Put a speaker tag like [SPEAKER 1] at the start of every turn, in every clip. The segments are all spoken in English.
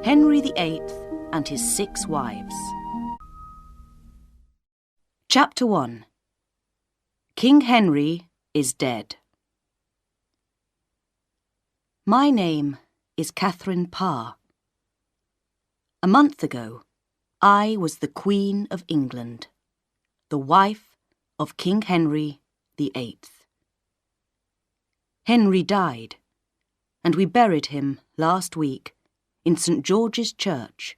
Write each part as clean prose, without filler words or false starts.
[SPEAKER 1] Henry VIII and his 6 wives. Chapter 1. King Henry is dead. My name is Catherine Parr. A month ago, I was the Queen of England, the wife of King Henry VIII. Henry died, and we buried him last week in St. George's Church,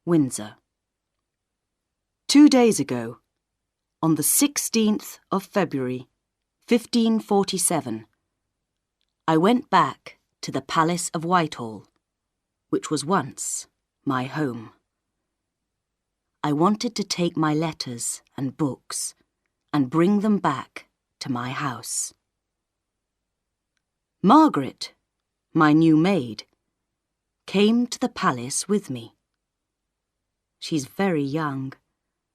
[SPEAKER 1] Windsor. 2 days ago, on the 16th of February, 1547, I went back to the Palace of Whitehall, which was once my home. I wanted to take my letters and books and bring them back to my house. Margaret, my new maid, came to the palace with me. She's very young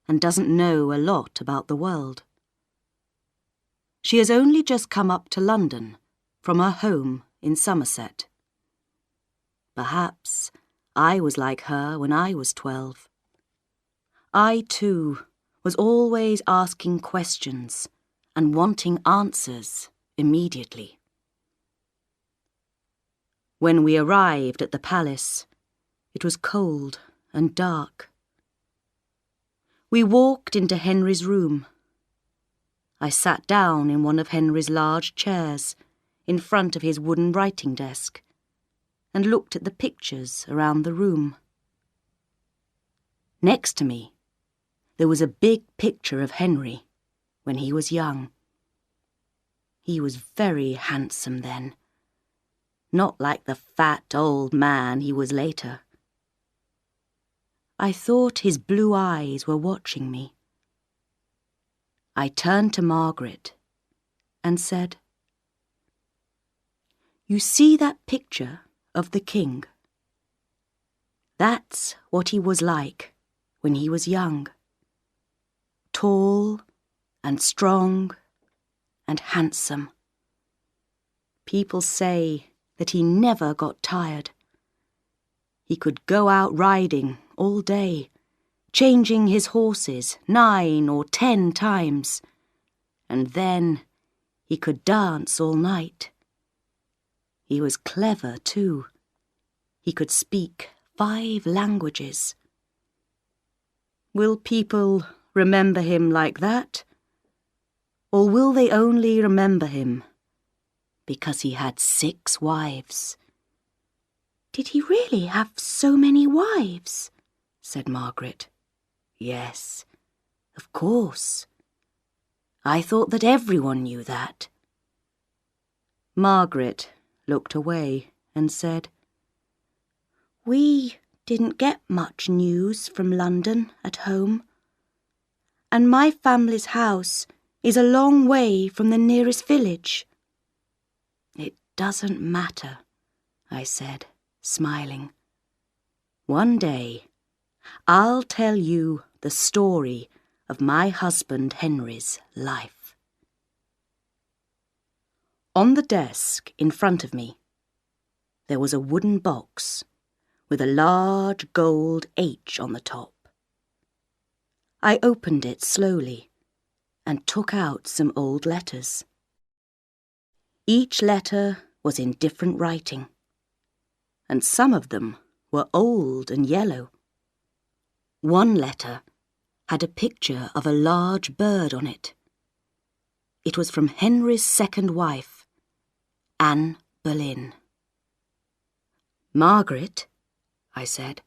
[SPEAKER 1] and doesn't know a lot about the world. She has only just come up to London from her home in Somerset. Perhaps I was like her when I was 12. I, too, was always asking questions and wanting answers immediately. When we arrived at the palace, it was cold and dark. We walked into Henry's room. I sat down in one of Henry's large chairs in front of his wooden writing desk and looked at the pictures around the room. Next to me, there was a big picture of Henry when he was young. He was very handsome then, not like the fat old man he was later. I thought his blue eyes were watching me. I turned to Margaret and said, "You see that picture of the king? That's what he was like when he was young. Tall and strong and handsome. People say that he never got tired. He could go out riding all day, changing his horses 9 or 10 times, and then he could dance all night. He was clever too. He could speak 5 languages. Will people remember him like that? Or will they only remember him because he had 6 wives? "Did he really have so many wives?" said Margaret. "Yes, of course. I thought that everyone knew that." Margaret looked away and said, "We didn't get much news from London at home, and my family's house is a long way from the nearest village." "It doesn't matter," I said, smiling. "One day I'll tell you the story of my husband Henry's life." On the desk in front of me, there was a wooden box with a large gold H on the top. I opened it slowly and took out some old letters. Each letter was in different writing, and some of them were old and yellow. One letter had a picture of a large bird on it. It was from Henry's 2nd wife, Anne Boleyn. "Margaret," I said,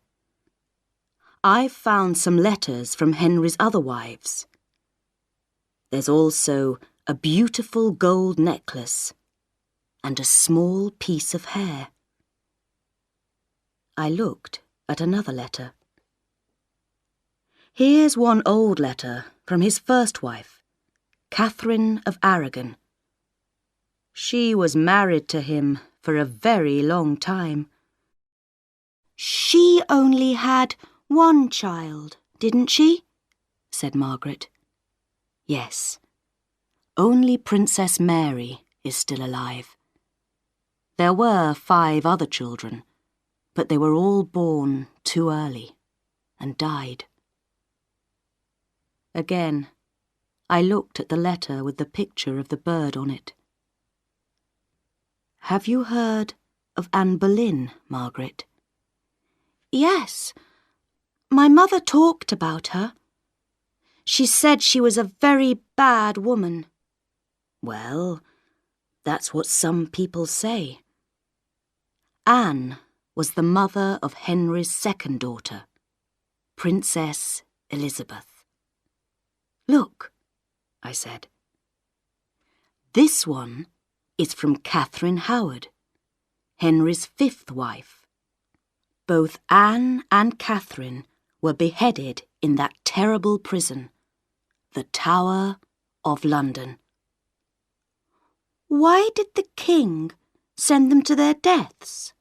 [SPEAKER 1] "I've found some letters from Henry's other wives. There's also a beautiful gold necklace and a small piece of hair." I looked at another letter. Here's one old letter from his first wife, Catherine of Aragon. She was married to him for a very long time. "She only had 1 child, didn't she?" said Margaret. "Yes, only Princess Mary is still alive. There were 5 other children, but they were all born too early and died. Again, I looked at the letter with the picture of the bird on it. Have you heard of Anne Boleyn, Margaret?
[SPEAKER 2] Yes. My mother talked about her. She said she was a very bad woman.
[SPEAKER 1] Well, that's what some people say. Anne was the mother of Henry's second daughter, Princess Elizabeth. Look, I said. This one is from Catherine Howard, Henry's fifth wife. Both Anne and Catherine were beheaded in that terrible prison, the Tower of London.
[SPEAKER 2] Why did the king send them to their deaths?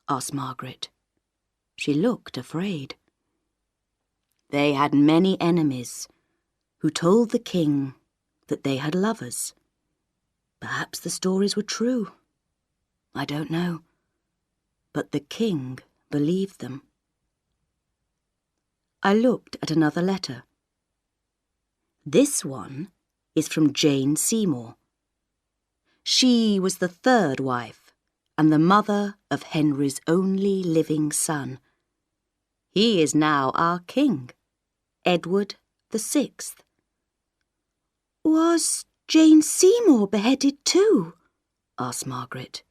[SPEAKER 1] Asked Margaret. She looked afraid. They had many enemies who told the king that they had lovers. Perhaps the stories were true. I don't know. But the king believed them. I looked at another letter. This one is from Jane Seymour. She was the third wife and the mother of Henry's only living son. He is now our king, Edward VI.
[SPEAKER 2] Was Jane Seymour beheaded too?
[SPEAKER 1] Asked Margaret.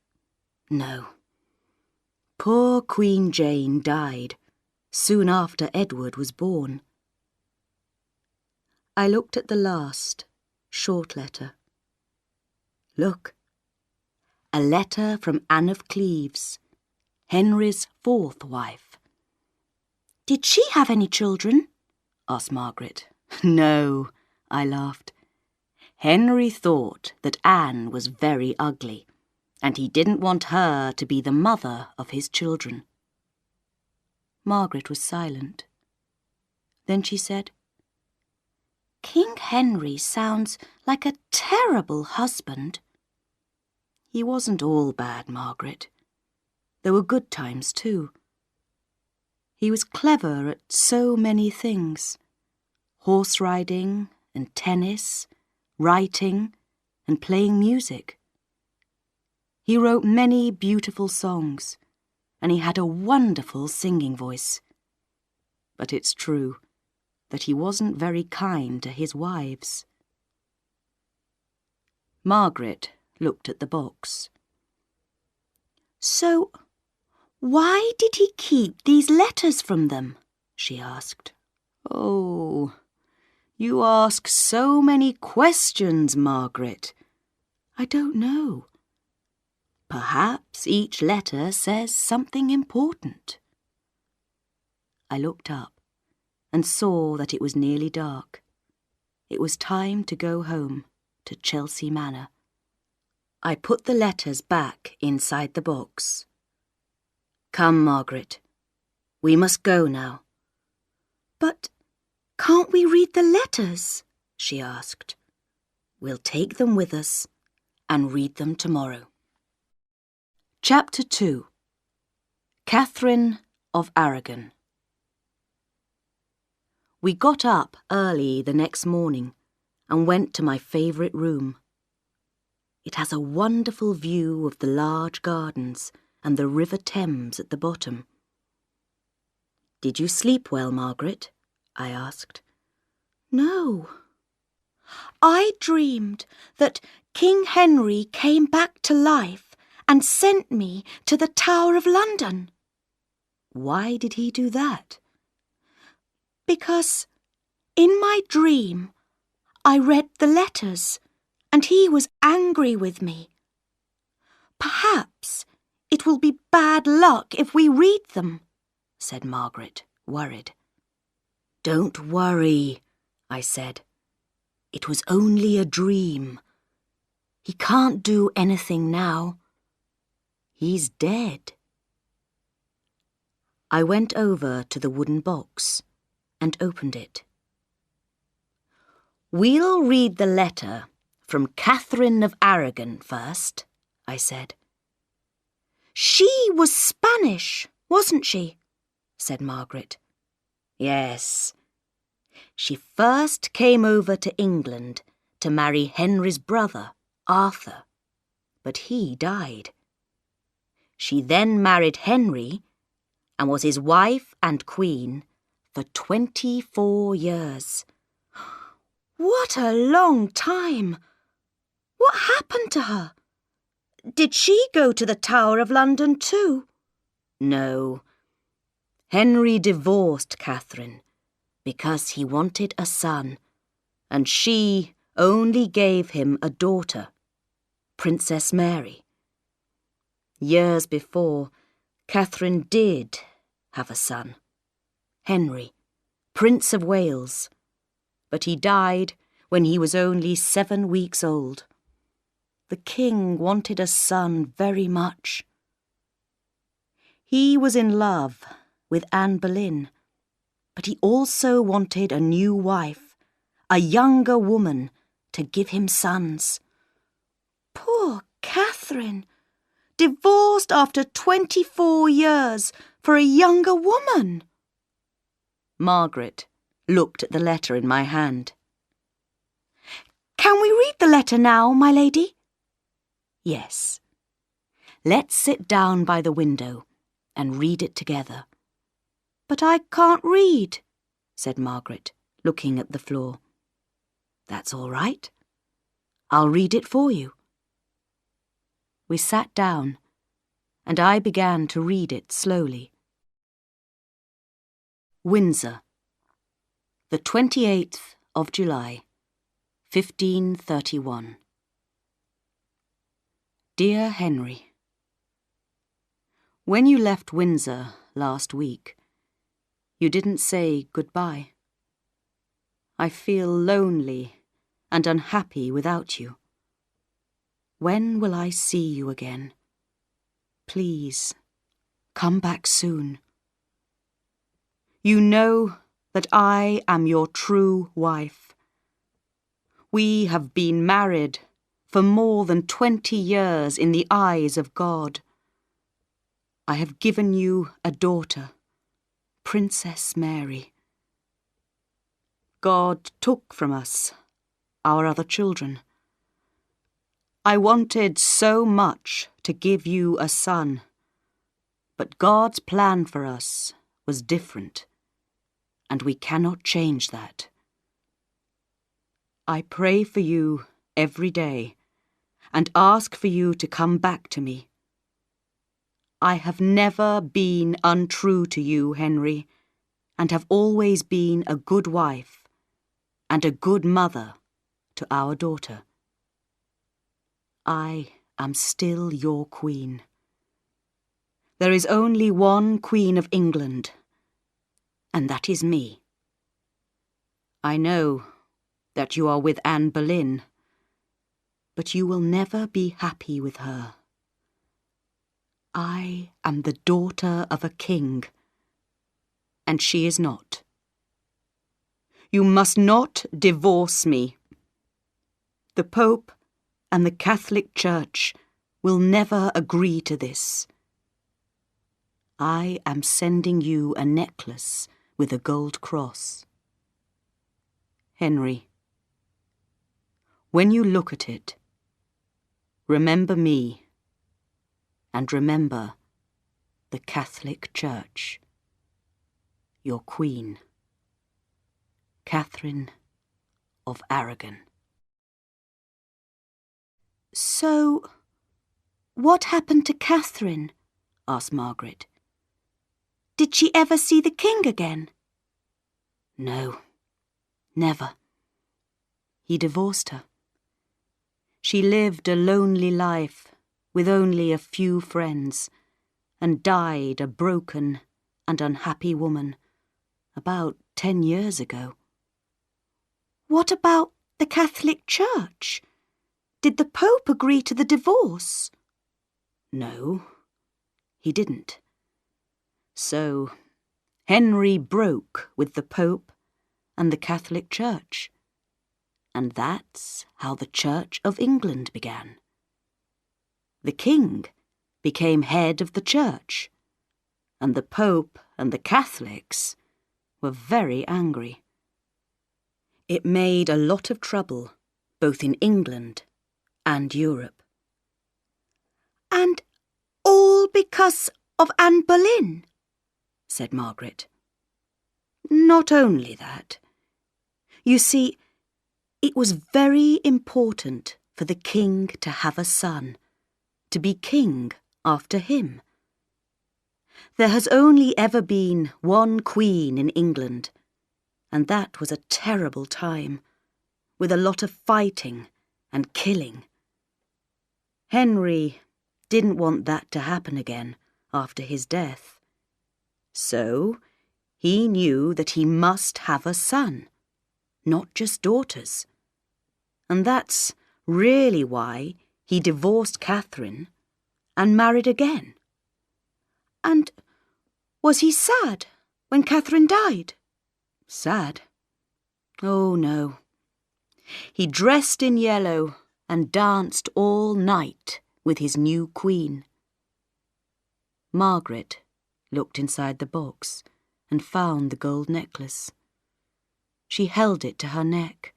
[SPEAKER 1] No. Poor Queen Jane died soon after Edward was born. I looked at the last, short letter. Look, a letter from Anne of Cleaves, Henry's fourth wife.
[SPEAKER 2] Did she have any children?
[SPEAKER 1] Asked Margaret. No, I laughed. Henry thought that Anne was very ugly, and he didn't want her to be the mother of his children. Margaret was silent. Then she said,
[SPEAKER 2] King Henry sounds like a terrible husband.
[SPEAKER 1] He wasn't all bad, Margaret. There were good times too. He was clever at so many things. Horse riding and tennis, writing and playing music. He wrote many beautiful songs, and he had a wonderful singing voice. But it's true that he wasn't very kind to his wives. Margaret looked at the box.
[SPEAKER 2] So, why did he keep these letters from them? She asked.
[SPEAKER 1] Oh, you ask so many questions, Margaret. I don't know. Perhaps each letter says something important. I looked up and saw that it was nearly dark. It was time to go home to Chelsea Manor. I put the letters back inside the box. Come, Margaret. We must go now.
[SPEAKER 2] But can't we read the letters? She asked.
[SPEAKER 1] We'll take them with us and read them tomorrow. Chapter 2. Catherine of Aragon. We got up early the next morning and went to my favourite room. It has a wonderful view of the large gardens and the River Thames at the bottom. Did you sleep well, Margaret? I asked.
[SPEAKER 2] No. I dreamed that King Henry came back to life and sent me to the Tower of London.
[SPEAKER 1] Why did he do that?
[SPEAKER 2] Because in my dream I read the letters and he was angry with me. Perhaps it will be bad luck if we read them, said Margaret, worried.
[SPEAKER 1] Don't worry, I said. It was only a dream. He can't do anything now. He's dead. I went over to the wooden box and opened it. We'll read the letter from Catherine of Aragon first, I said.
[SPEAKER 2] She was Spanish, wasn't she?
[SPEAKER 1] said Margaret. Yes. She first came over to England to marry Henry's brother, Arthur, but he died. She then married Henry and was his wife and queen for 24 years.
[SPEAKER 2] What a long time! What happened to her? Did she go to the Tower of London too?
[SPEAKER 1] No. Henry divorced Catherine because he wanted a son, and she only gave him a daughter, Princess Mary. Years before, Catherine did have a son, Henry, Prince of Wales, but he died when he was only 7 weeks old. The king wanted a son very much. He was in love with Anne Boleyn, but he also wanted a new wife, a younger woman, to give him sons.
[SPEAKER 2] Poor Catherine, divorced after 24 years for a younger woman.
[SPEAKER 1] Margaret looked at the letter in my hand.
[SPEAKER 2] Can we read the letter now, my lady?
[SPEAKER 1] Yes. Let's sit down by the window and read it together.
[SPEAKER 2] But I can't read,
[SPEAKER 1] said Margaret, looking at the floor. That's all right. I'll read it for you. We sat down, and I began to read it slowly. Windsor, the 28th of July, 1531. Dear Henry, when you left Windsor last week, you didn't say goodbye. I feel lonely and unhappy without you. When will I see you again? Please, come back soon. You know that I am your true wife. We have been married for more than 20 years in the eyes of God. I have given you a daughter, Princess Mary. God took from us our other children. I wanted so much to give you a son, but God's plan for us was different, and we cannot change that. I pray for you every day and ask for you to come back to me. I have never been untrue to you, Henry, and have always been a good wife and a good mother to our daughter. I am still your queen. There is only one Queen of England, and that is me. I know that you are with Anne Boleyn, but you will never be happy with her. I am the daughter of a king, and she is not. You must not divorce me. The Pope and the Catholic Church will never agree to this. I am sending you a necklace with a gold cross. Henry, when you look at it, remember me and remember the Catholic Church. Your Queen, Catherine of Aragon.
[SPEAKER 2] So, what happened to Catherine? Asked Margaret. Did she ever see the king again?
[SPEAKER 1] No, never. He divorced her. She lived a lonely life with only a few friends and died a broken and unhappy woman about 10 years ago.
[SPEAKER 2] What about the Catholic Church? Did the Pope agree to the divorce?
[SPEAKER 1] No, he didn't. So, Henry broke with the Pope and the Catholic Church. And that's how the Church of England began. The king became head of the church, and the Pope and the Catholics were very angry. It made a lot of trouble, both in England and Europe.
[SPEAKER 2] And all because of Anne Boleyn,
[SPEAKER 1] said Margaret. Not only that. You see, it was very important for the king to have a son, to be king after him. There has only ever been one queen in England, and that was a terrible time, with a lot of fighting and killing. Henry didn't want that to happen again after his death. So he knew that he must have a son, not just daughters. And that's really why he divorced Catherine and married again.
[SPEAKER 2] And was he sad when Catherine died?
[SPEAKER 1] Sad? Oh, no. He dressed in yellow and danced all night with his new queen. Margaret looked inside the box and found the gold necklace. She held it to her neck.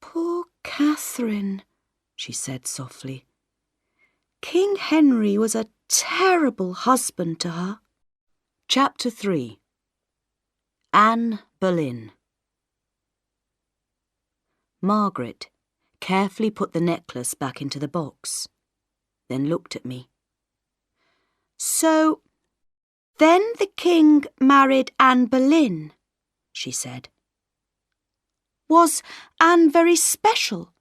[SPEAKER 2] Poor Catherine, she said softly.
[SPEAKER 1] King Henry was a terrible husband to her. Chapter 3. Anne Boleyn. Margaret carefully put the necklace back into the box, then looked at me.
[SPEAKER 2] So, then the king married Anne Boleyn, she said. Was Anne very special?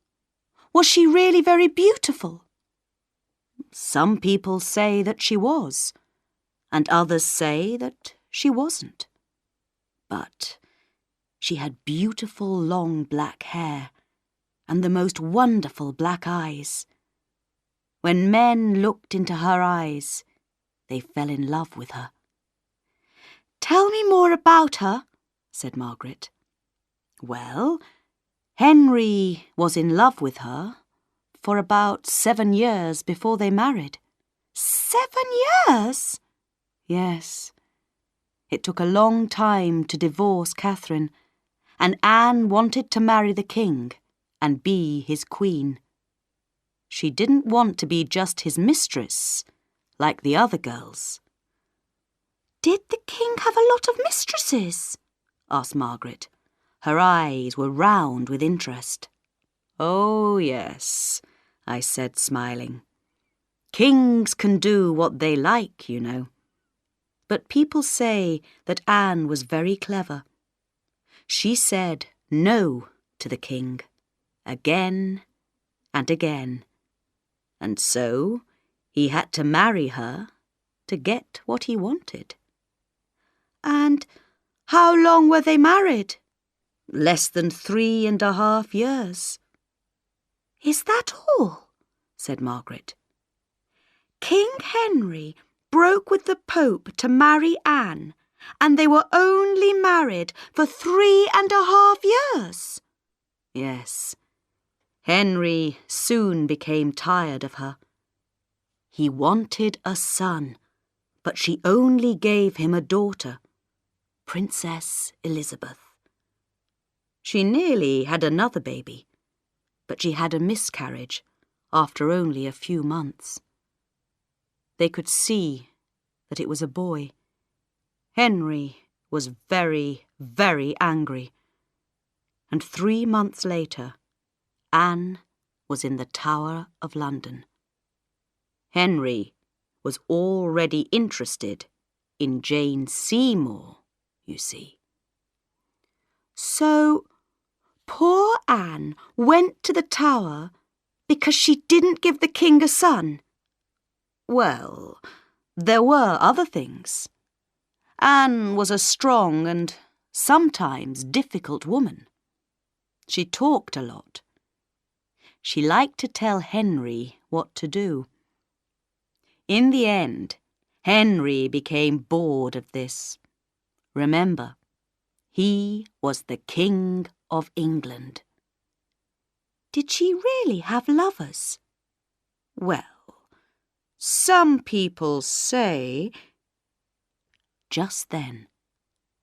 [SPEAKER 2] Was she really very beautiful?
[SPEAKER 1] Some people say that she was, and others say that she wasn't. But she had beautiful long black hair and the most wonderful black eyes. When men looked into her eyes, they fell in love with her.
[SPEAKER 2] Tell me more about her, said Margaret.
[SPEAKER 1] Well, Henry was in love with her for about 7 years before they married.
[SPEAKER 2] 7 years?
[SPEAKER 1] Yes. It took a long time to divorce Catherine, and Anne wanted to marry the king and be his queen. She didn't want to be just his mistress, like the other girls.
[SPEAKER 2] Did the king have a lot of mistresses?
[SPEAKER 1] Asked Margaret. Her eyes were round with interest. Oh, yes, I said, smiling. Kings can do what they like, you know. But people say that Anne was very clever. She said no to the king, again and again. And so he had to marry her to get what he wanted.
[SPEAKER 2] And how long were they married?
[SPEAKER 1] Less than 3.5 years.
[SPEAKER 2] Is that all? Said Margaret. King Henry broke with the Pope to marry Anne, and they were only married for 3.5 years.
[SPEAKER 1] Yes. Henry soon became tired of her. He wanted a son, but she only gave him a daughter, Princess Elizabeth. She nearly had another baby, but she had a miscarriage after only a few months. They could see that it was a boy. Henry was very, very angry. And 3 months later, Anne was in the Tower of London. Henry was already interested in Jane Seymour, you see.
[SPEAKER 2] So, poor Anne went to the Tower because she didn't give the king a son.
[SPEAKER 1] Well, there were other things. Anne was a strong and sometimes difficult woman. She talked a lot. She liked to tell Henry what to do. In the end, Henry became bored of this. Remember, he was the King of England.
[SPEAKER 2] Did she really have lovers?
[SPEAKER 1] Well, some people say... Just then,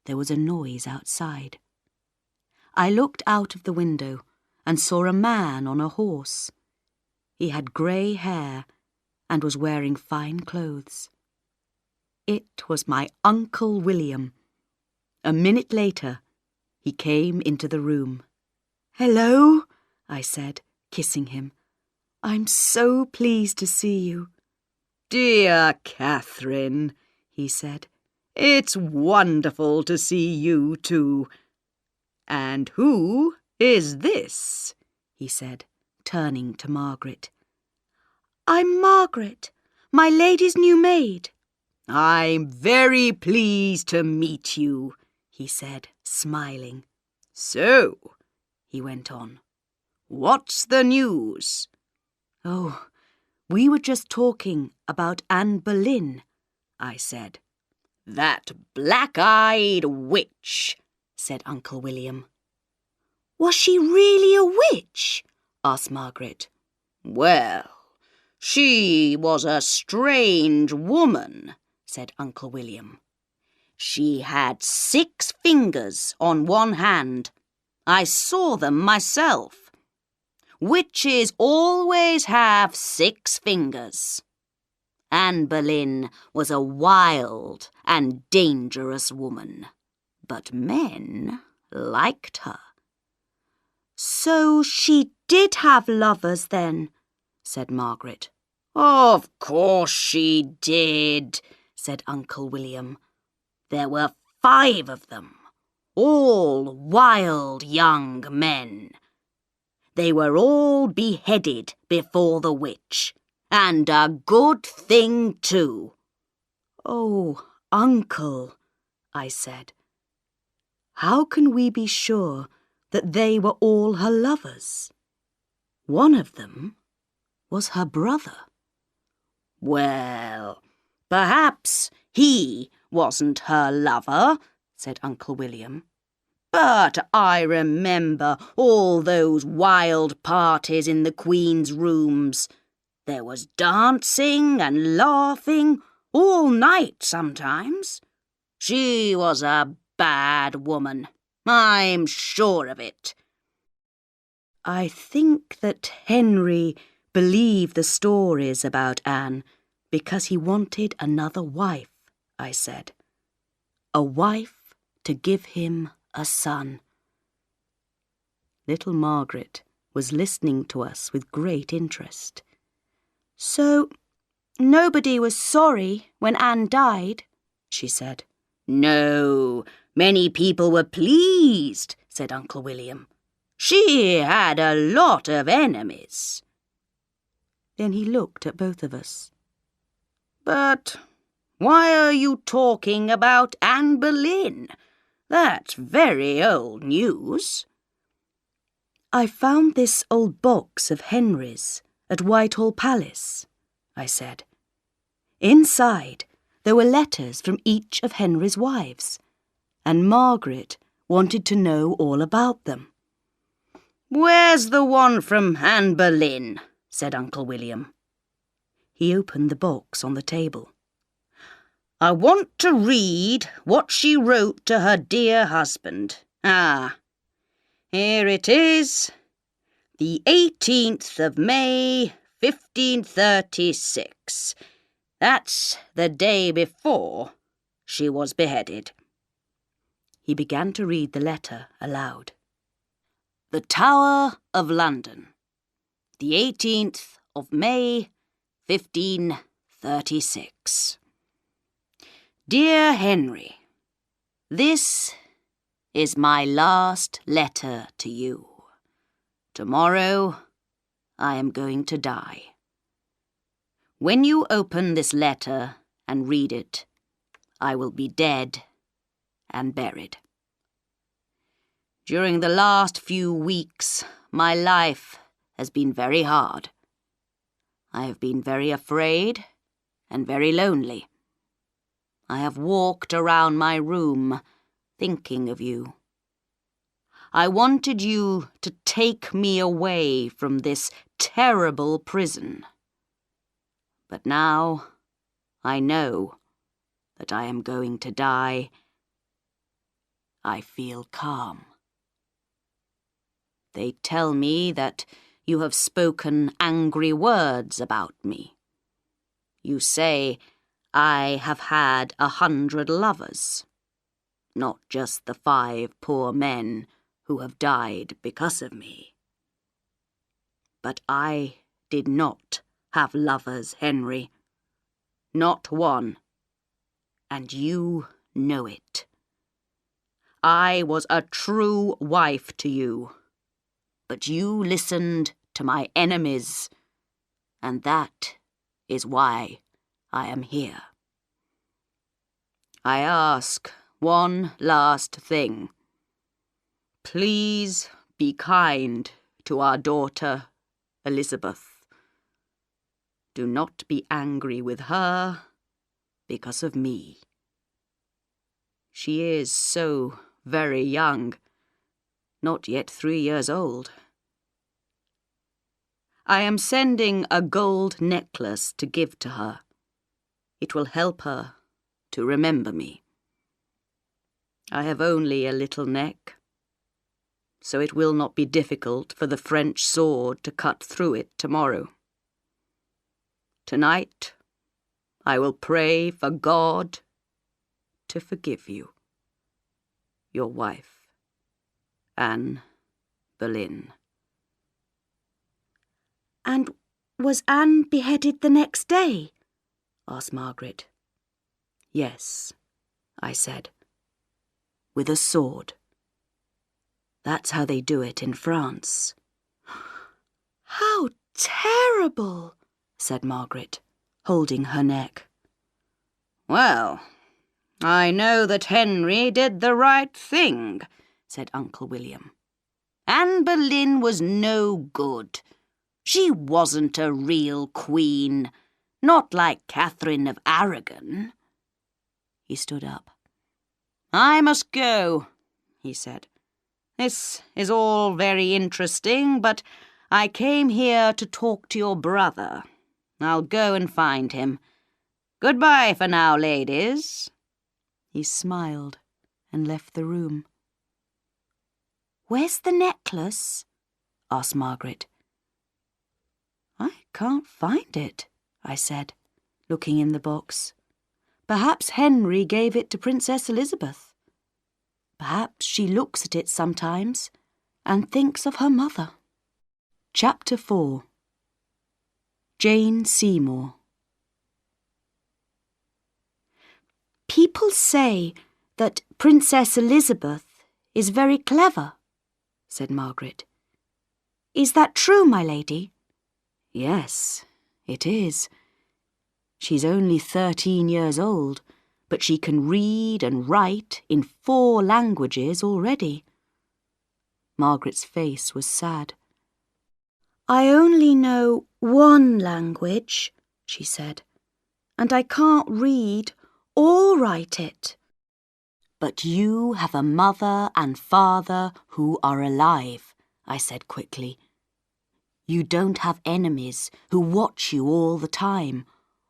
[SPEAKER 1] there was a noise outside. I looked out of the window and saw a man on a horse. He had grey hair and was wearing fine clothes. It was my Uncle William. A minute later, he came into the room. "Hello," I said, kissing him. "I'm so pleased to see you."
[SPEAKER 2] "Dear Catherine," he said, "it's wonderful to see you too. And who is this?"
[SPEAKER 1] he said, turning to Margaret.
[SPEAKER 2] "I'm Margaret, my lady's new maid." "I'm very pleased to meet you," he said, smiling. "So," he went on, "what's the news?"
[SPEAKER 1] "Oh, we were just talking about Anne Boleyn," I said.
[SPEAKER 2] "That black-eyed witch,"
[SPEAKER 1] said Uncle William.
[SPEAKER 2] "Was she really a witch?"
[SPEAKER 1] asked Margaret.
[SPEAKER 2] "Well, she was a strange woman," said Uncle William. "She had 6 fingers on one hand. I saw them myself. Witches always have 6 fingers. Anne Boleyn was a wild and dangerous woman, but men liked her."
[SPEAKER 1] "So she did have lovers then?" said Margaret.
[SPEAKER 2] "Of course she did," said Uncle William. "There were 5 of them, all wild young men. They were all beheaded before the witch, and a good thing too."
[SPEAKER 1] "Oh, Uncle," I said, "how can we be sure that they were all her lovers? One of them was her brother."
[SPEAKER 2] "Well, perhaps he wasn't her lover," said Uncle William. "But I remember all those wild parties in the Queen's rooms. There was dancing and laughing all night sometimes. She was a bad woman, I'm sure of it."
[SPEAKER 1] "I think that Henry believed the stories about Anne because he wanted another wife," I said. "A wife to give him a son." Little Margaret was listening to us with great interest.
[SPEAKER 2] "So nobody was sorry when Anne died?" she said. "No, many people were pleased," said Uncle William. "She had a lot of enemies."
[SPEAKER 1] Then he looked at both of us.
[SPEAKER 2] "But why are you talking about Anne Boleyn? That's very old news."
[SPEAKER 1] "I found this old box of Henry's at Whitehall Palace," I said. "Inside there were letters from each of Henry's wives, and Margaret wanted to know all about them."
[SPEAKER 2] "Where's the one from Anne Boleyn?" said Uncle William.
[SPEAKER 1] He opened the box on the table.
[SPEAKER 2] "I want to read what she wrote to her dear husband. Here it is. The 18th of May, 1536. That's the day before she was beheaded."
[SPEAKER 1] He began to read the letter aloud.
[SPEAKER 2] "The Tower of London, the 18th of May, 1536. Dear Henry, this is my last letter to you. Tomorrow I am going to die. When you open this letter and read it, I will be dead and buried. During the last few weeks, my life has been very hard. I have been very afraid and very lonely. I have walked around my room thinking of you. I wanted you to take me away from this terrible prison. But now I know
[SPEAKER 1] that I am going to die, I feel calm. They tell me that you have spoken angry words about me. You say I have had 100 lovers, not just the 5 poor men who have died because of me. But I did not have lovers, Henry. Not one. And you know it. I was a true wife to you, but you listened to my enemies, and that is why I am here. I ask one last thing. Please be kind to our daughter, Elizabeth. Do not be angry with her because of me. She is so very young, not yet 3 years old. I am sending a gold necklace to give to her. It will help her to remember me. I have only a little neck, so it will not be difficult for the French sword to cut through it tomorrow. Tonight, I will pray for God to forgive you. Your wife, Anne Boleyn.
[SPEAKER 2] And was Anne beheaded the next day? Asked Margaret.
[SPEAKER 1] Yes, I said, with a sword. That's how they do it in France.
[SPEAKER 2] How terrible,
[SPEAKER 1] said Margaret, holding her neck. Well, I know that Henry did the right thing, said Uncle William. Anne Boleyn was no good. She wasn't a real queen, not like Catherine of Aragon. He stood up. I must go, he said. This is all very interesting, but I came here to talk to your brother. I'll go and find him. Goodbye for now, ladies. He smiled and left the room.
[SPEAKER 2] Where's the necklace?
[SPEAKER 1] Asked Margaret. I can't find it, I said, looking in the box. Perhaps Henry gave it to Princess Elizabeth. Perhaps she looks at it sometimes and thinks of her mother. Chapter 4. Jane Seymour.
[SPEAKER 2] People say that Princess Elizabeth is very clever, said Margaret. Is that true, my lady?
[SPEAKER 1] Yes, it is. She's only 13 years old, but she can read and write in 4 languages already. Margaret's face was sad.
[SPEAKER 2] I only know 1 language, she said, and I can't read or write it.
[SPEAKER 1] But you have a mother and father who are alive, I said quickly. You don't have enemies who watch you all the time,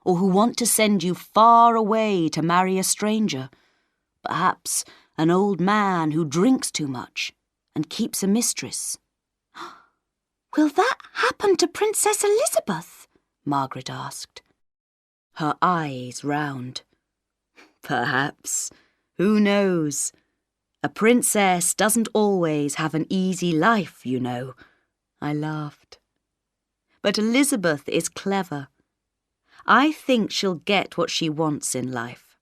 [SPEAKER 1] or who want to send you far away to marry a stranger. Perhaps an old man who drinks too much and keeps a mistress.
[SPEAKER 2] Will that happen to Princess Elizabeth?
[SPEAKER 1] Margaret asked. Her eyes round. Perhaps. Who knows? A princess doesn't always have an easy life, you know. I laughed. But Elizabeth is clever. I think she'll get what she wants in life.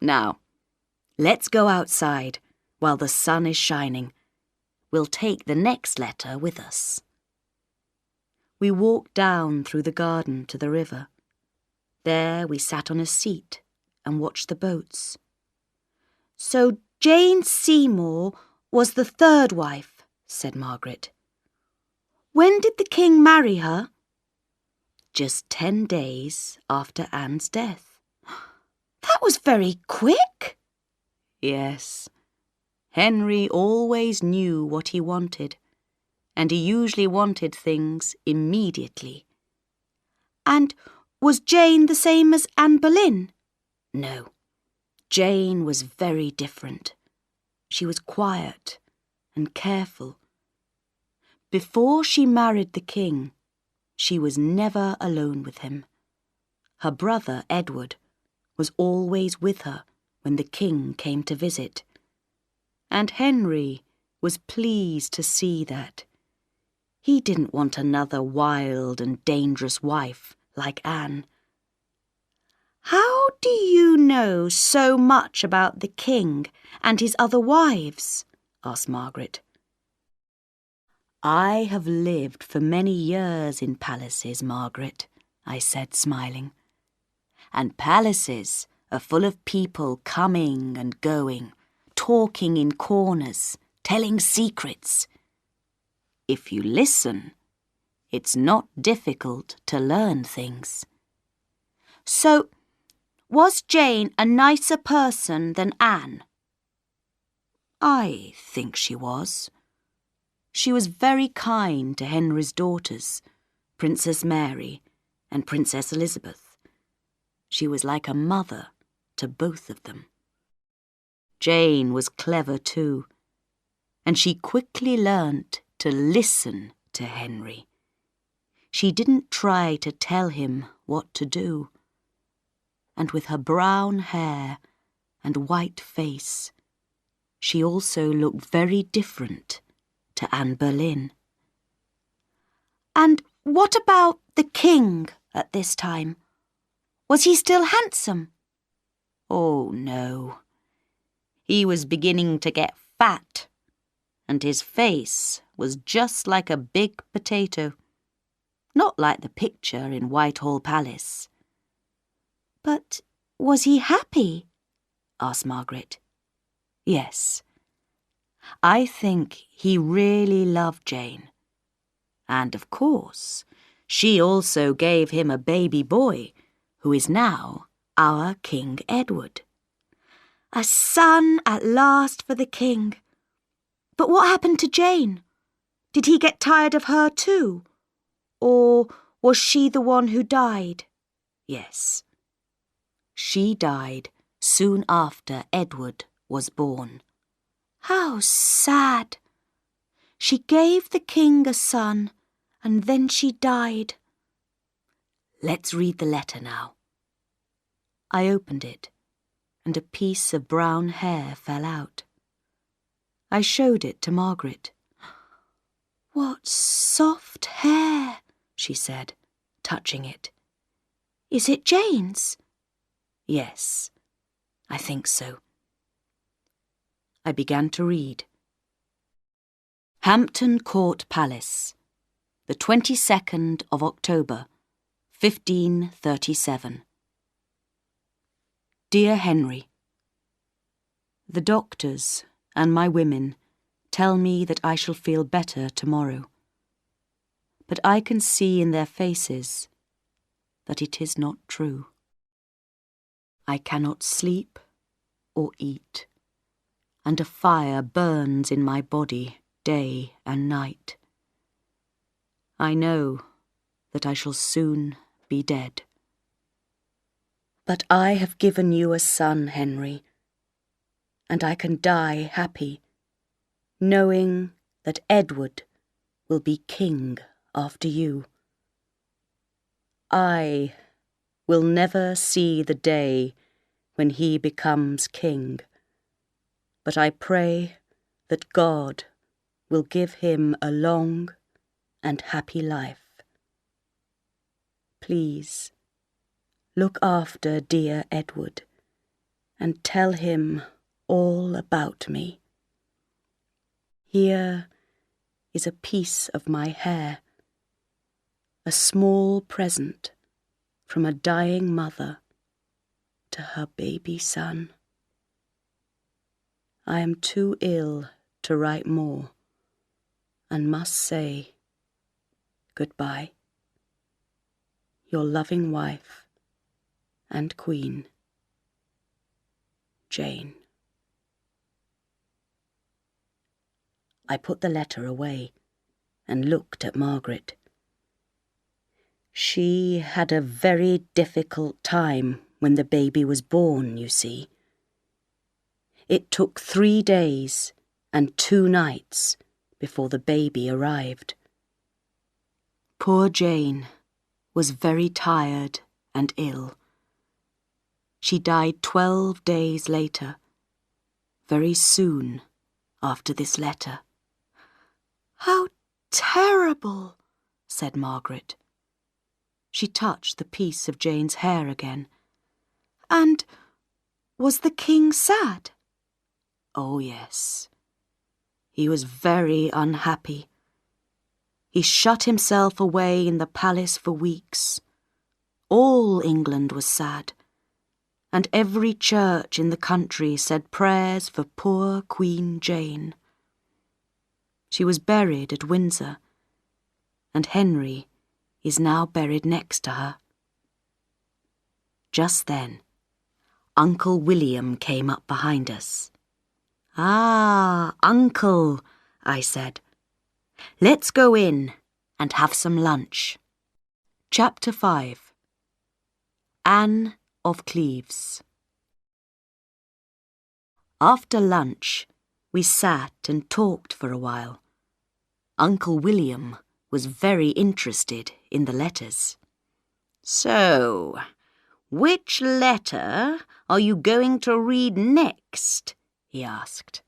[SPEAKER 1] Now, let's go outside while the sun is shining. We'll take the next letter with us. We walked down through the garden to the river. There we sat on a seat and watched the boats.
[SPEAKER 2] So Jane Seymour was the 3rd wife, said Margaret. When did the king marry her?
[SPEAKER 1] Just 10 days after Anne's death.
[SPEAKER 2] That was very quick.
[SPEAKER 1] Yes. Henry always knew what he wanted, and he usually wanted things immediately.
[SPEAKER 2] And was Jane the same as Anne Boleyn?
[SPEAKER 1] No, Jane was very different. She was quiet and careful. Before she married the king, she was never alone with him. Her brother, Edward, was always with her when the king came to visit. And Henry was pleased to see that. He didn't want another wild and dangerous wife like Anne.
[SPEAKER 2] "How do you know so much about the king and his other wives?"
[SPEAKER 1] asked Margaret. "I have lived for many years in palaces, Margaret," I said, smiling. "And palaces are full of people coming and going, talking in corners, telling secrets. If you listen, it's not difficult to learn things."
[SPEAKER 2] "So, was Jane a nicer person than Anne?"
[SPEAKER 1] "I think she was. She was very kind to Henry's daughters, Princess Mary and Princess Elizabeth. She was like a mother to both of them. Jane was clever too, and she quickly learnt to listen to Henry. She didn't try to tell him what to do. And with her brown hair and white face, she also looked very different to Anne Boleyn."
[SPEAKER 2] "And what about the king at this time? Was he still handsome?"
[SPEAKER 1] "Oh, no. He was beginning to get fat, and his face was just like a big potato. Not like the picture in Whitehall Palace."
[SPEAKER 2] "But was he happy?"
[SPEAKER 1] asked Margaret. "Yes. I think he really loved Jane. And of course, she also gave him a baby boy, who is now our King Edward."
[SPEAKER 2] "A son at last for the king. But what happened to Jane? Did he get tired of her too? Or was she the one who died?"
[SPEAKER 1] "Yes. She died soon after Edward was born."
[SPEAKER 2] "How sad. She gave the king a son, and then she died."
[SPEAKER 1] "Let's read the letter now." I opened it, and a piece of brown hair fell out. I showed it to Margaret.
[SPEAKER 2] "What soft hair," she said, touching it. "Is it Jane's?"
[SPEAKER 1] "Yes, I think so." I began to read. Hampton Court Palace, the 22nd of October, 1537. Dear Henry, the doctors and my women tell me that I shall feel better tomorrow, but I can see in their faces that it is not true. I cannot sleep or eat, and a fire burns in my body day and night. I know that I shall soon be dead. But I have given you a son, Henry, and I can die happy, knowing that Edward will be king after you. I will never see the day when he becomes king, but I pray that God will give him a long and happy life. Please, look after dear Edward and tell him all about me. Here is a piece of my hair, a small present from a dying mother to her baby son. I am too ill to write more and must say goodbye. Your loving wife and Queen, Jane. I put the letter away and looked at Margaret. She had a very difficult time when the baby was born, you see. It took 3 days and 2 nights before the baby arrived. Poor Jane was very tired and ill. She died 12 days later, very soon after this letter.
[SPEAKER 2] "How terrible,"
[SPEAKER 1] said Margaret. She touched the piece of Jane's hair again.
[SPEAKER 2] "And was the king sad?"
[SPEAKER 1] Oh, yes. He was very unhappy. He shut himself away in the palace for weeks. All England was sad, and every church in the country said prayers for poor Queen Jane. She was buried at Windsor, and Henry is now buried next to her. Just then, Uncle William came up behind us. "Ah, Uncle," I said. "Let's go in and have some lunch." Chapter 5. Anne of Cleaves. After lunch, we sat and talked for a while. Uncle William was very interested in the letters. "So, which letter are you going to read next?" he asked.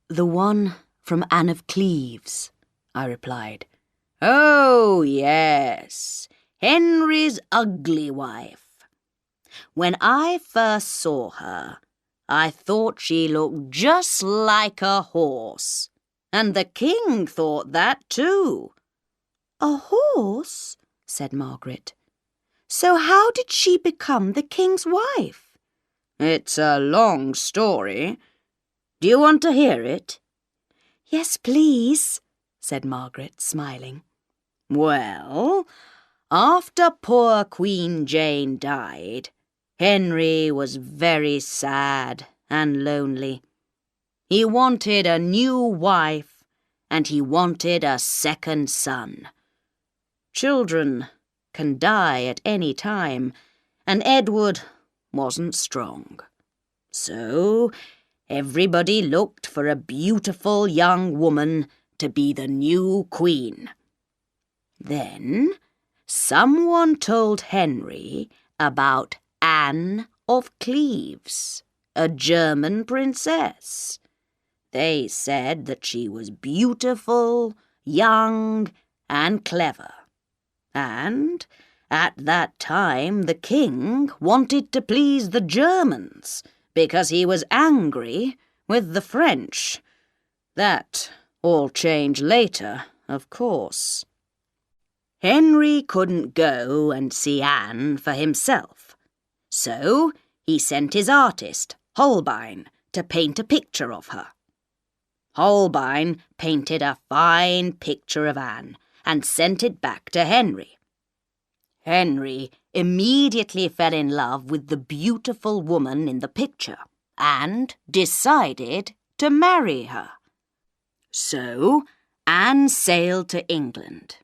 [SPEAKER 1] "The one from Anne of Cleves," I replied. "Oh, yes, Henry's ugly wife. When I first saw her, I thought she looked just like a horse, and the king thought that too."
[SPEAKER 2] "A horse?" said Margaret. "So how did she become the king's wife?"
[SPEAKER 1] "It's a long story. Do you want to hear it?"
[SPEAKER 2] "Yes, please," said Margaret, smiling.
[SPEAKER 1] "Well, after poor Queen Jane died, Henry was very sad and lonely. He wanted a new wife, and he wanted a second son. Children can die at any time, and Edward wasn't strong. So everybody looked for a beautiful young woman to be the new queen. Then someone told Henry about Anne of Cleves, a German princess. They said that she was beautiful, young, and clever. And at that time the king wanted to please the Germans because he was angry with the French. That all changed later, of course. Henry couldn't go and see Anne for himself, so he sent his artist, Holbein, to paint a picture of her. Holbein painted a fine picture of Anne and sent it back to Henry. Henry immediately fell in love with the beautiful woman in the picture and decided to marry her. So Anne sailed to England,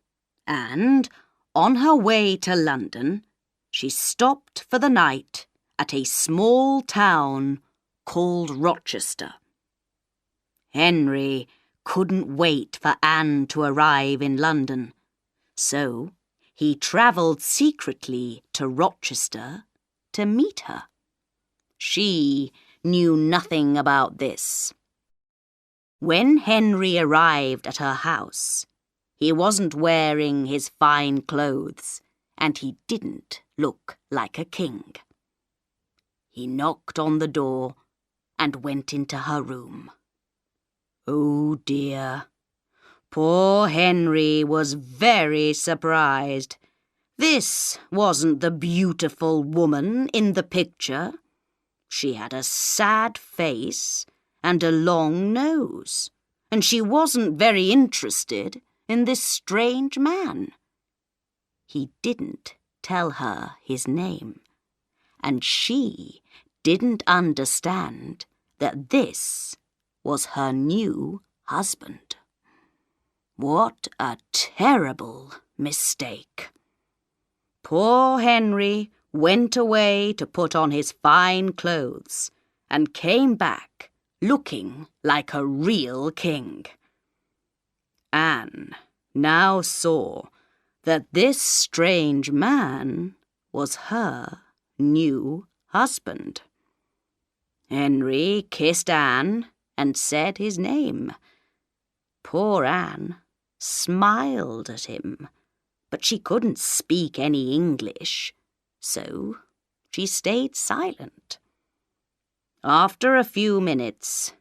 [SPEAKER 1] and on her way to London, she stopped for the night at a small town called Rochester. Henry couldn't wait for Anne to arrive in London, so he travelled secretly to Rochester to meet her. She knew nothing about this. When Henry arrived at her house, he wasn't wearing his fine clothes, and he didn't look like a king. He knocked on the door and went into her room. Oh dear, poor Henry was very surprised. This wasn't the beautiful woman in the picture. She had a sad face and a long nose, and she wasn't very interested in this strange man. He didn't tell her his name, and she didn't understand that this was her new husband. What a terrible mistake. Poor Henry went away to put on his fine clothes and came back looking like a real king. Anne now saw that this strange man was her new husband. Henry kissed Anne and said his name. Poor Anne smiled at him, but she couldn't speak any English, so she stayed silent. After a few minutes,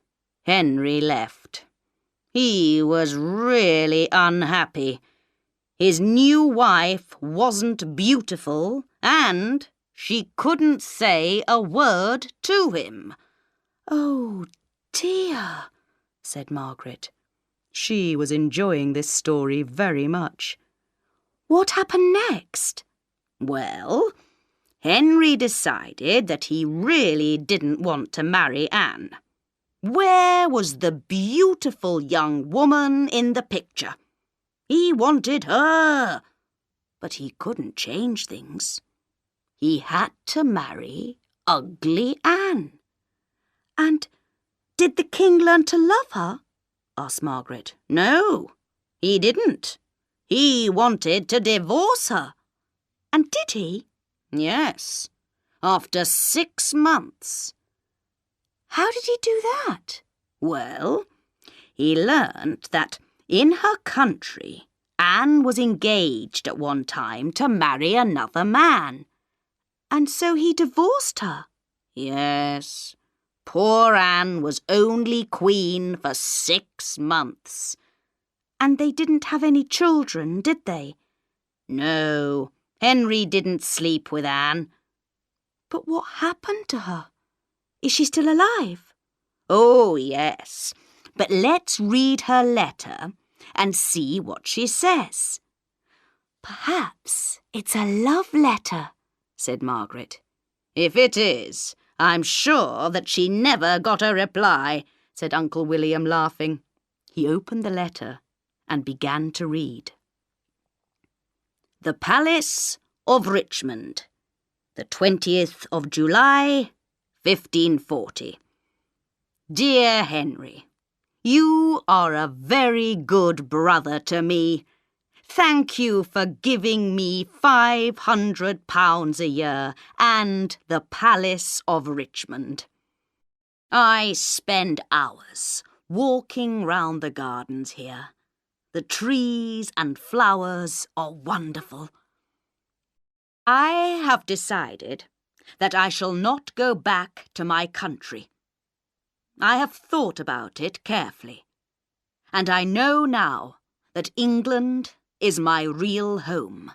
[SPEAKER 1] Henry left. He was really unhappy. His new wife wasn't beautiful, and she couldn't say a word to him.
[SPEAKER 2] "Oh, dear," said Margaret.
[SPEAKER 1] She was enjoying this story very much.
[SPEAKER 2] "What happened next?"
[SPEAKER 1] Well, Henry decided that he really didn't want to marry Anne. Where was the beautiful young woman in the picture? He wanted her, but he couldn't change things. He had to marry ugly Anne.
[SPEAKER 2] "And did the king learn to love her?"
[SPEAKER 1] asked Margaret. No, he didn't. He wanted to divorce her.
[SPEAKER 2] "And did he?"
[SPEAKER 1] Yes, after 6 months.
[SPEAKER 2] "How did he do that?"
[SPEAKER 1] Well, he learnt that in her country, Anne was engaged at one time to marry another man.
[SPEAKER 2] "And so he divorced her?"
[SPEAKER 1] Yes, poor Anne was only queen for 6 months.
[SPEAKER 2] "And they didn't have any children, did they?"
[SPEAKER 1] No, Henry didn't sleep with Anne.
[SPEAKER 2] "But what happened to her? Is she still alive?"
[SPEAKER 1] Oh, yes, but let's read her letter and see what she says.
[SPEAKER 2] "Perhaps it's a love letter," said Margaret.
[SPEAKER 1] If it is, I'm sure that she never got a reply, said Uncle William, laughing. He opened the letter and began to read. The Palace of Richmond, the 20th of July, 1540. Dear Henry, you are a very good brother to me. Thank you for giving me £500 a year and the Palace of Richmond. I spend hours walking round the gardens here. The trees and flowers are wonderful. I have decided that I shall not go back to my country. I have thought about it carefully, and I know now that England is my real home.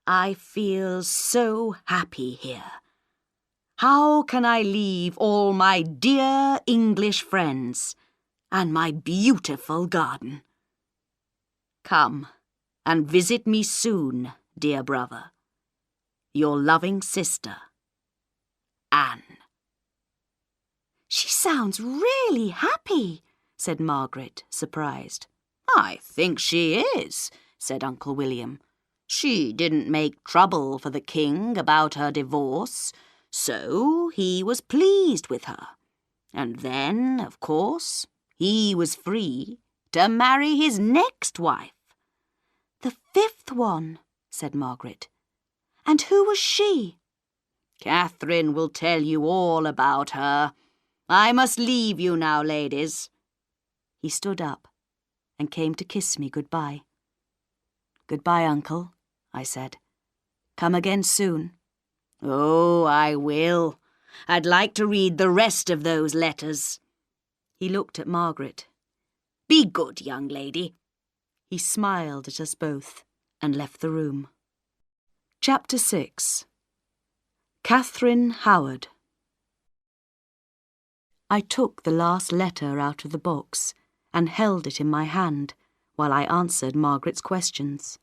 [SPEAKER 1] I feel so happy here. How can I leave all my dear English friends and my beautiful garden? Come and visit me soon, dear brother. Your loving sister, Anne.
[SPEAKER 2] She sounds really happy, said Margaret, surprised.
[SPEAKER 1] I think she is, said Uncle William. She didn't make trouble for the king about her divorce, so he was pleased with her. And then, of course, he was free to marry his next wife.
[SPEAKER 2] The 5th one, said Margaret. And who was she?
[SPEAKER 1] Catherine will tell you all about her. I must leave you now, ladies. He stood up and came to kiss me goodbye. Goodbye, Uncle, I said. Come again soon. Oh, I will. I'd like to read the rest of those letters. He looked at Margaret. Be good, young lady. He smiled at us both and left the room. Chapter 6. Catherine Howard. I took the last letter out of the box and held it in my hand while I answered Margaret's questions.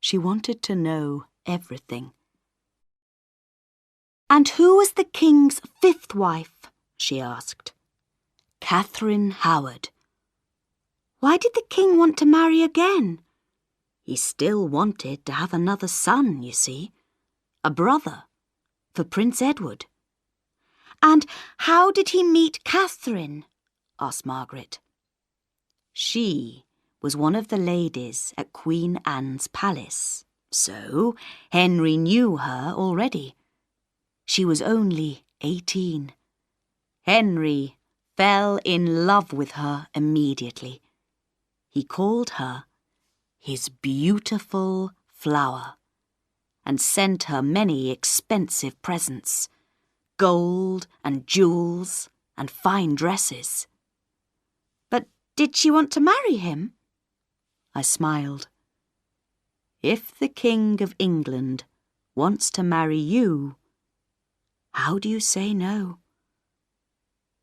[SPEAKER 1] She wanted to know everything.
[SPEAKER 2] And who was the king's 5th wife?
[SPEAKER 1] She asked. Catherine Howard.
[SPEAKER 2] Why did the king want to marry again?
[SPEAKER 1] He still wanted to have another son, you see. A brother, for Prince Edward.
[SPEAKER 2] And how did he meet Catherine? Asked Margaret.
[SPEAKER 1] She was one of the ladies at Queen Anne's palace, so Henry knew her already. She was only 18. Henry fell in love with her immediately. He called her his beautiful flower and sent her many expensive presents, gold and jewels and fine dresses.
[SPEAKER 2] But did she want to marry him?
[SPEAKER 1] I smiled. If the King of England wants to marry you, how do you say no?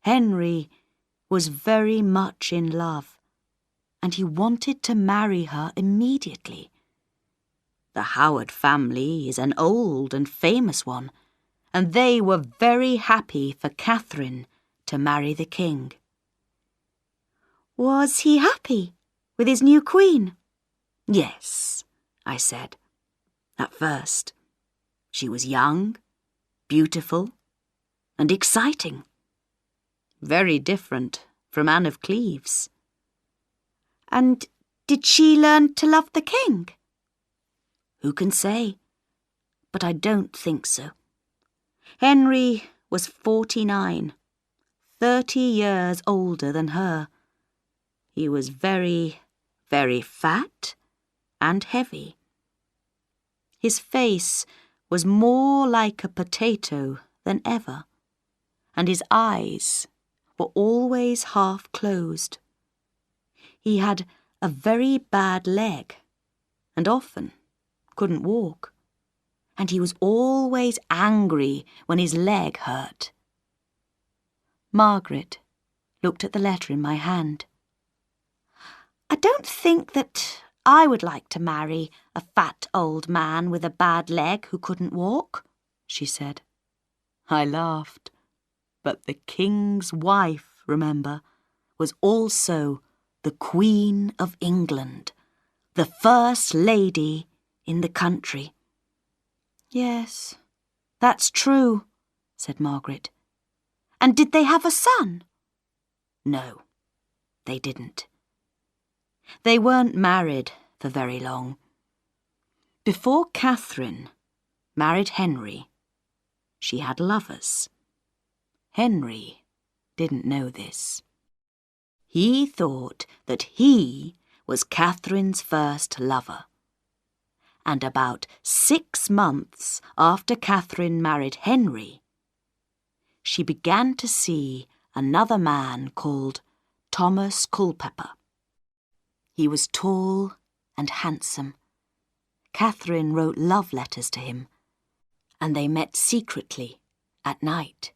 [SPEAKER 1] Henry was very much in love, and he wanted to marry her immediately. The Howard family is an old and famous one, and they were very happy for Catherine to marry the king.
[SPEAKER 2] Was he happy with his new queen?
[SPEAKER 1] Yes, I said. At first, she was young, beautiful, and exciting. Very different from Anne of Cleves.
[SPEAKER 2] And did she learn to love the king?
[SPEAKER 1] Who can say? But I don't think so. Henry was 49, 30 years older than her. He was very, very fat and heavy. His face was more like a potato than ever, and his eyes were always half closed. He had a very bad leg, and often couldn't walk, and he was always angry when his leg hurt. Margaret looked at the letter in my hand.
[SPEAKER 2] I don't think that I would like to marry a fat old man with a bad leg who couldn't walk, she said.
[SPEAKER 1] I laughed. But the king's wife, remember, was also the Queen of England, the first lady in the country.
[SPEAKER 2] Yes, that's true, said Margaret. And did they have a son?
[SPEAKER 1] No, they didn't. They weren't married for very long. Before Catherine married Henry, she had lovers. Henry didn't know this. He thought that he was Catherine's first lover. And about 6 months after Catherine married Henry, she began to see another man called Thomas Culpeper. He was tall and handsome. Catherine wrote love letters to him, and they met secretly at night.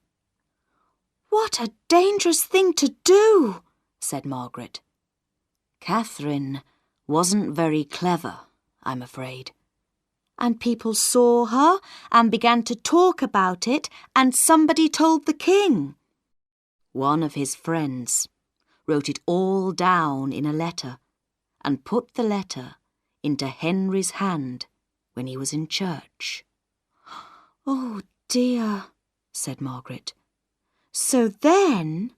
[SPEAKER 2] What a dangerous thing to do,
[SPEAKER 1] said Margaret. Catherine wasn't very clever, I'm afraid.
[SPEAKER 2] And people saw her and began to talk about it, and somebody told the king.
[SPEAKER 1] One of his friends wrote it all down in a letter and put the letter into Henry's hand when he was in church.
[SPEAKER 2] Oh dear, said Margaret. So then...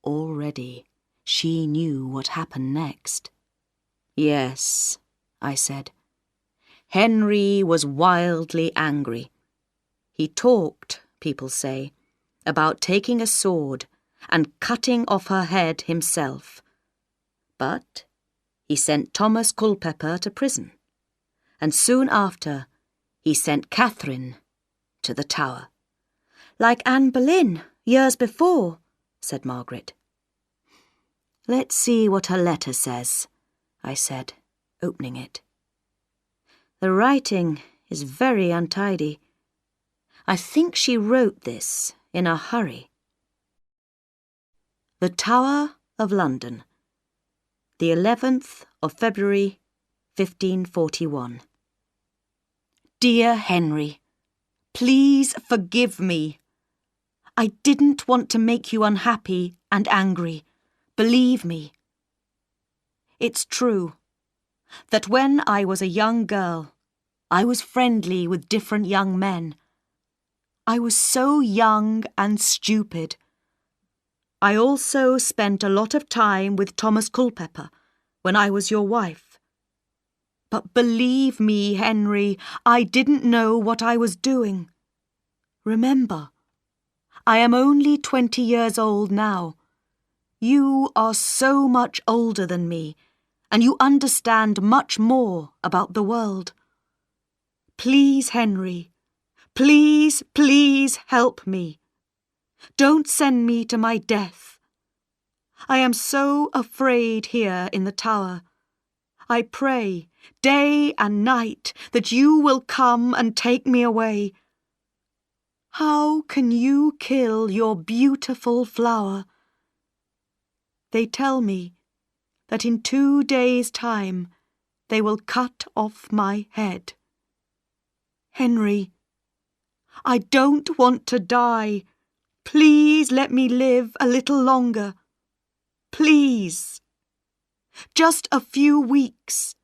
[SPEAKER 1] Already she knew what happened next. Yes, I said. Henry was wildly angry. He talked, people say, about taking a sword and cutting off her head himself. But he sent Thomas Culpeper to prison, and soon after he sent Catherine to the Tower.
[SPEAKER 2] Like Anne Boleyn, years before, said Margaret.
[SPEAKER 1] Let's see what her letter says, I said, opening it. The writing is very untidy. I think she wrote this in a hurry. The Tower of London, the 11th of February, 1541. Dear Henry, please forgive me. I didn't want to make you unhappy and angry, believe me. It's true that when I was a young girl, I was friendly with different young men. I was so young and stupid. I also spent a lot of time with Thomas Culpeper when I was your wife. But believe me, Henry, I didn't know what I was doing. Remember, I am only 20 years old now. You are so much older than me, and you understand much more about the world. Please, Henry, please, please help me. Don't send me to my death. I am so afraid here in the tower. I pray, day and night, that you will come and take me away. How can you kill your beautiful flower? They tell me that in 2 days' time they will cut off my head. Henry, I don't want to die. Please let me live a little longer. Please. Just a few weeks.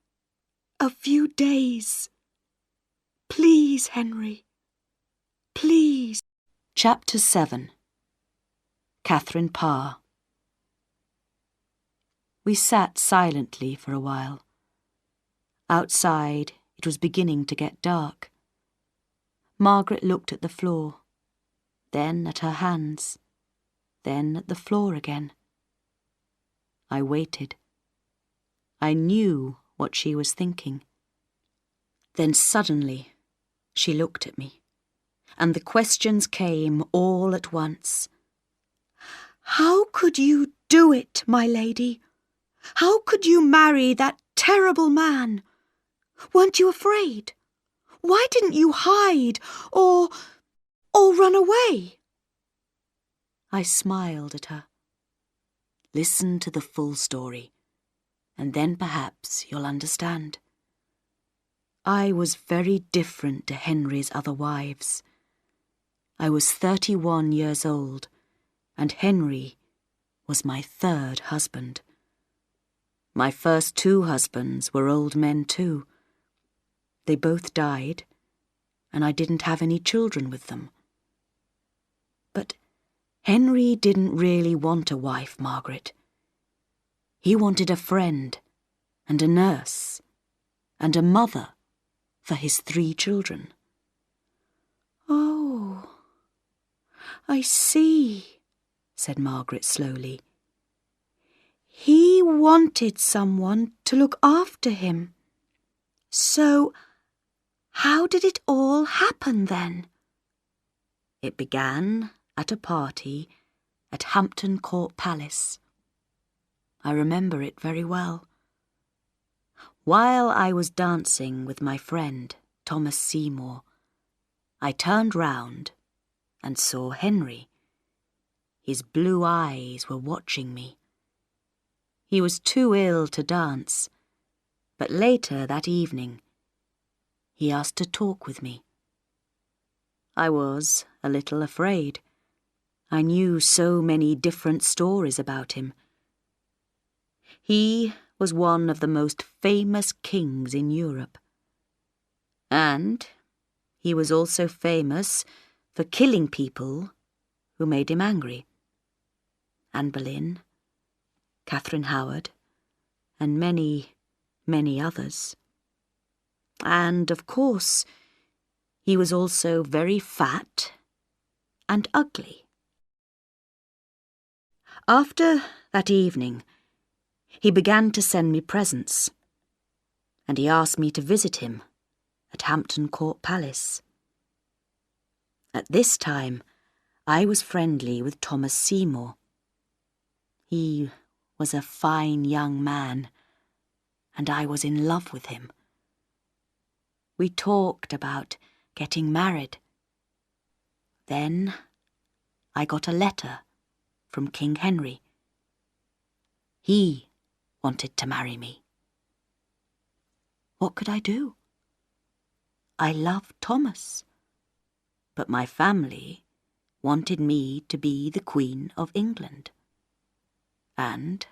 [SPEAKER 1] A few days. Please, Henry. Please. Chapter 7. Catherine Parr. We sat silently for a while. Outside, it was beginning to get dark. Margaret looked at the floor, then at her hands, then at the floor again. I waited. I knew what she was thinking. Then suddenly, she looked at me, and the questions came all at once. How could you do it, my lady? How could you marry that terrible man? Weren't you afraid? Why didn't you hide or run away? I smiled at her. Listen to the full story, and then perhaps you'll understand. I was very different to Henry's other wives. I was 31 years old, and Henry was my 3rd husband. My first 2 husbands were old men too. They both died, and I didn't have any children with them. But Henry didn't really want a wife, Margaret. He wanted a friend, and a nurse, and a mother for his 3 children. Oh, I see, said Margaret slowly. He wanted someone to look after him. So, how did it all happen then? It began at a party at Hampton Court Palace. I remember it very well. While I was dancing with my friend, Thomas Seymour, I turned round and saw Henry. His blue eyes were watching me. He was too ill to dance, but later that evening, he asked to talk with me. I was a little afraid. I knew so many different stories about him. He was one of the most famous kings in Europe. And he was also famous for killing people who made him angry. Anne Boleyn, Catherine Howard, and many, many others. And, of course, he was also very fat and ugly. After that evening, he began to send me presents, and he asked me to visit him at Hampton Court Palace. At this time, I was friendly with Thomas Seymour. He was a fine young man, and I was in love with him. We talked about getting married. Then I got a letter from King Henry. He wanted to marry me. What could I do? I loved Thomas, but my family wanted me to be the Queen of England. And,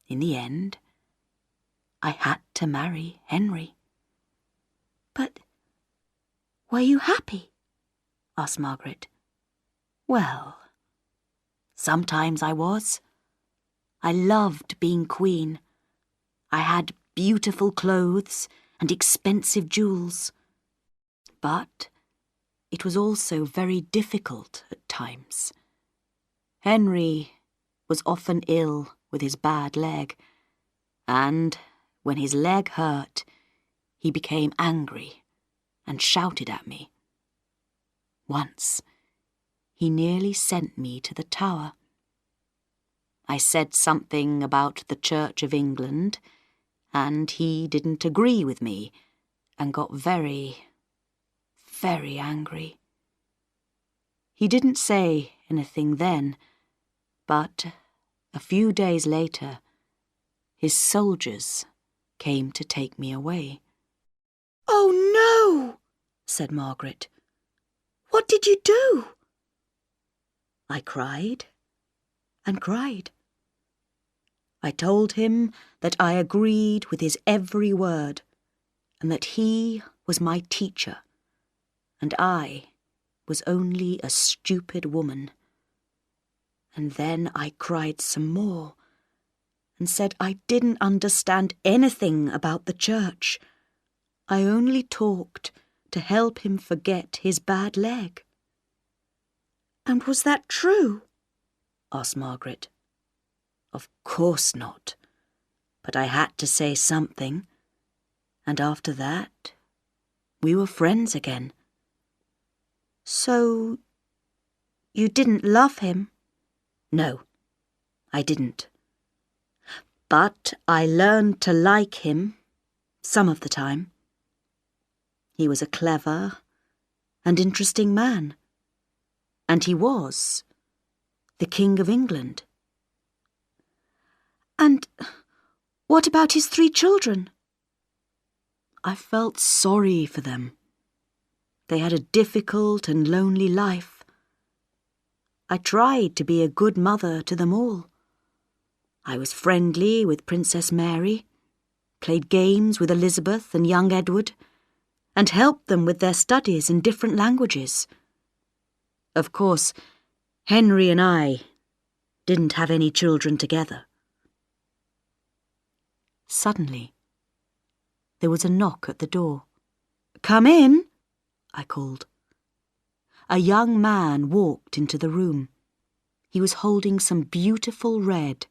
[SPEAKER 1] in the end, I had to marry Henry. But were you happy? asked Margaret. Well, sometimes I was. I loved being queen. I had beautiful clothes and expensive jewels. But it was also very difficult at times. Henry was often ill with his bad leg, and when his leg hurt, he became angry and shouted at me. Once, he nearly sent me to the Tower. I said something about the Church of England, and he didn't agree with me and got very, very angry. He didn't say anything then, but a few days later, his soldiers came to take me away.
[SPEAKER 2] "Oh, no," said Margaret. "What did you do?"
[SPEAKER 1] I cried and cried. I told him that I agreed with his every word, and that he was my teacher, and I was only a stupid woman. And then I cried some more, and said I didn't understand anything about the church. I only talked to help him forget his bad leg.
[SPEAKER 2] "And was that true?"
[SPEAKER 1] asked Margaret. Of course not, but I had to say something, and after that, we were friends again.
[SPEAKER 2] "So you didn't love him?"
[SPEAKER 1] No, I didn't. But I learned to like him some of the time. He was a clever and interesting man, and he was the King of England.
[SPEAKER 2] "And what about his 3 children?"
[SPEAKER 1] I felt sorry for them. They had a difficult and lonely life. I tried to be a good mother to them all. I was friendly with Princess Mary, played games with Elizabeth and young Edward, and helped them with their studies in different languages. Of course, Henry and I didn't have any children together. Suddenly, there was a knock at the door. "Come in," I called. A young man walked into the room. He was holding some beautiful red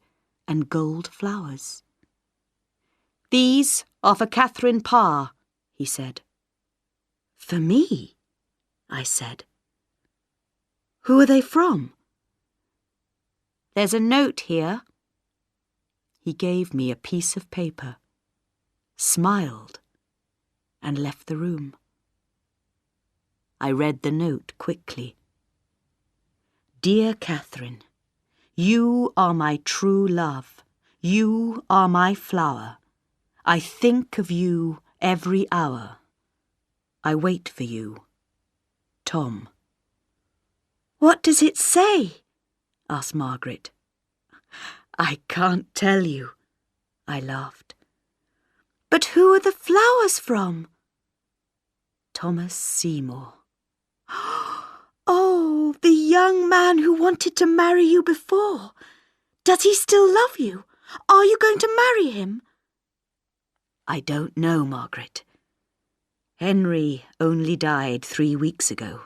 [SPEAKER 1] and gold flowers. "These are for Catherine Parr," he said. "For me?" I said. "Who are they from?" "There's a note here." He gave me a piece of paper, smiled, and left the room. I read the note quickly. "Dear Catherine, you are my true love. You are my flower. I think of you every hour. I wait for you. Tom."
[SPEAKER 2] "What does it say?"
[SPEAKER 1] asked Margaret. "I can't tell you," I laughed.
[SPEAKER 2] "But who are the flowers from?"
[SPEAKER 1] "Thomas Seymour."
[SPEAKER 2] "Oh, the young man who wanted to marry you before. Does he still love you? Are you going to marry him?"
[SPEAKER 1] "I don't know, Margaret. Henry only died 3 weeks ago."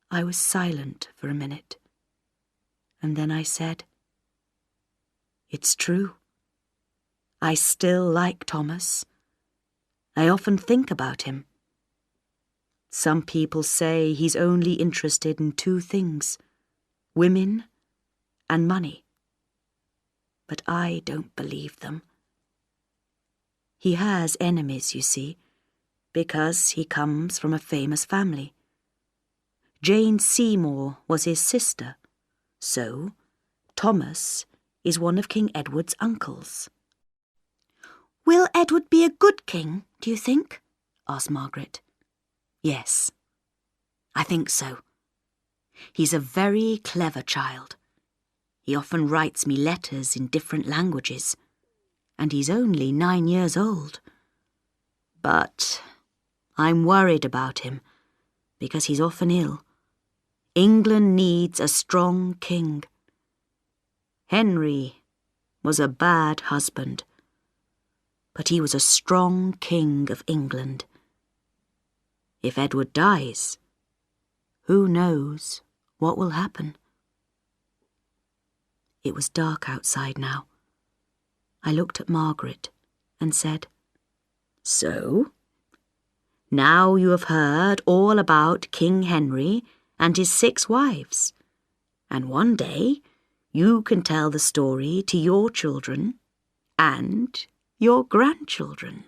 [SPEAKER 1] I was silent for a minute, and then I said, "It's true. I still like Thomas. I often think about him. Some people say he's only interested in 2 things, women and money. But I don't believe them. He has enemies, you see, because he comes from a famous family. Jane Seymour was his sister, so Thomas is one of King Edward's uncles."
[SPEAKER 2] "Will Edward be a good king, do you think?"
[SPEAKER 1] asked Margaret. "Yes, I think so. He's a very clever child. He often writes me letters in different languages, and he's only 9 years old. But I'm worried about him, because he's often ill. England needs a strong king. Henry was a bad husband, but he was a strong king of England. If Edward dies, who knows what will happen? It was dark outside now. I looked at Margaret and said, "So, now you have heard all about King Henry and his 6 wives, and one day you can tell the story to your children and your grandchildren."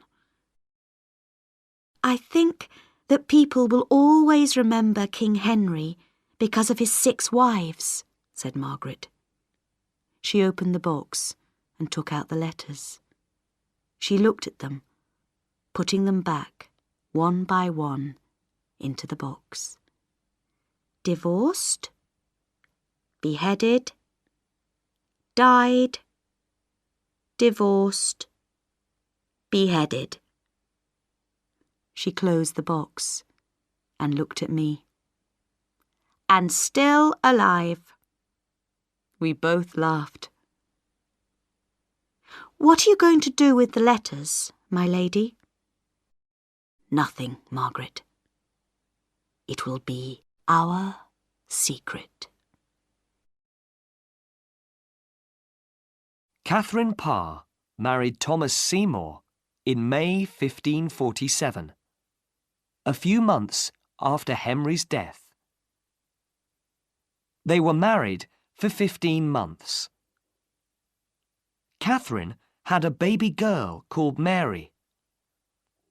[SPEAKER 2] I think that people will always remember King Henry because of his 6 wives,
[SPEAKER 1] said Margaret. She opened the box and took out the letters. She looked at them, putting them back, one by one, into the box.
[SPEAKER 2] Divorced, beheaded, died, divorced, beheaded.
[SPEAKER 1] She closed the box and looked at me.
[SPEAKER 2] And still alive.
[SPEAKER 1] We both laughed.
[SPEAKER 2] What are you going to do with the letters, my lady?
[SPEAKER 1] Nothing, Margaret. It will be our secret.
[SPEAKER 3] Catherine Parr married Thomas Seymour in May 1547, a few months after Henry's death. They were married for 15 months. Catherine had a baby girl called Mary,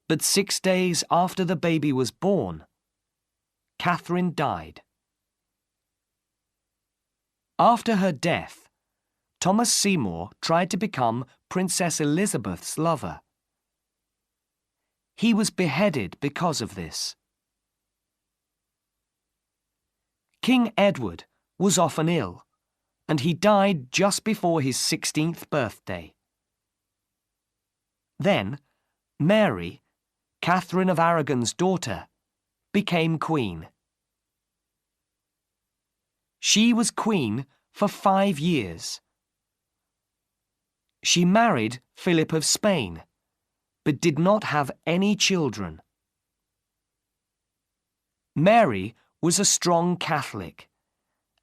[SPEAKER 3] but 6 days after the baby was born, Catherine died. After her death, Thomas Seymour tried to become Princess Elizabeth's lover. He was beheaded because of this. King Edward was often ill, and he died just before his 16th birthday. Then, Mary, Catherine of Aragon's daughter, became queen. She was queen for 5 years. She married Philip of Spain, but did not have any children. Mary was a strong Catholic,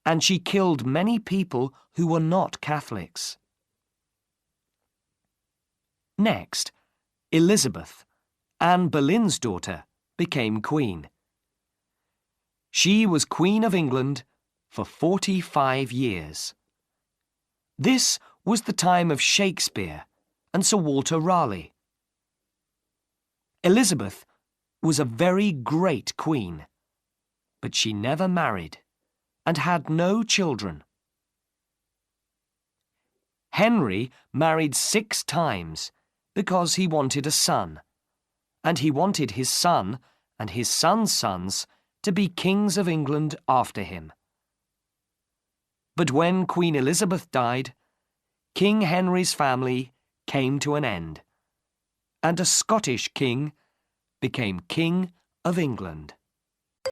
[SPEAKER 3] and she killed many people who were not Catholics. Next, Elizabeth, Anne Boleyn's daughter, became queen. She was Queen of England for 45 years. This was the time of Shakespeare and Sir Walter Raleigh. Elizabeth was a very great queen, but she never married and had no children. Henry married 6 times because he wanted a son, and he wanted his son and his son's sons to be kings of England after him. But when Queen Elizabeth died, King Henry's family came to an end, and a Scottish king became King of England.